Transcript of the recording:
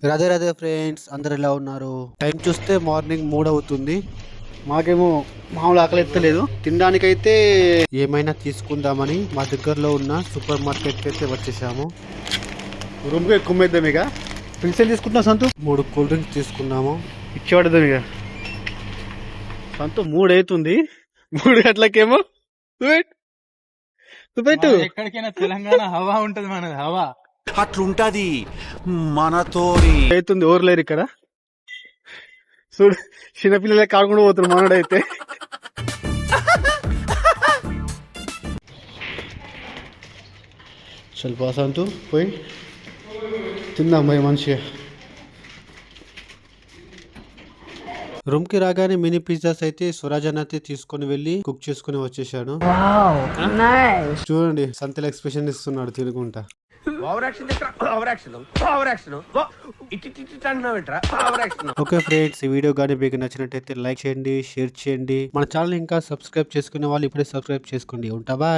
Radhe Radhe friends, అందరు ఎలా ఉన్నారు? టైం చూస్తే మార్నింగ్ 3 అవుతుంది. మాకేమో మామూలు ఆకలి ఎత్తలేదు. తినడానికైతే ఏమైనా తీసుకుందామని మా దగ్గరలో ఉన్న సూపర్ మార్కెట్కి అయితే వచ్చేసాము. రూమ్కి ఎక్కువ వేద్దాం ఇక. పిలిచే తీసుకుంటున్నాం సంతు. 3 కూల్ డ్రింక్స్ తీసుకున్నాము. ఇచ్చేవాడదాం ఇక. సంతు 3 అవుతుంది. 3 గంటలకేమో పెట్టు. ఎక్కడికైనా తెలంగాణ హవా ఉంటది, మనది హవా అట్లుంటది మనతో. అవుతుంది, ఎవరు లేరు ఇక్కడ. చూడు, చిన్నపిల్లలే కాకుండా పోతున్నారు మనోడైతే. చల్ సంతు పోయి తిందాం పోయి మంచిగా. రూమ్కి రాగానే మినీ పిజ్జాస్ అయితే స్వరాజ్ అన్న అయితే తీసుకొని వెళ్ళి కుక్ చేసుకుని వచ్చేసాడు. చూడండి, సంతల ఎక్స్ప్రెషన్ ఇస్తున్నాడు తినుకుంటా. ఓకే ఫ్రెండ్స్, ఈ వీడియో కానీ మీకు నచ్చినట్టయితే లైక్ చేయండి, షేర్ చేయండి. మన ఛానల్ ఇంకా సబ్స్క్రైబ్ చేసుకునే వాళ్ళు ఇప్పుడే సబ్స్క్రైబ్ చేసుకోండి. ఉంటా బాయ్.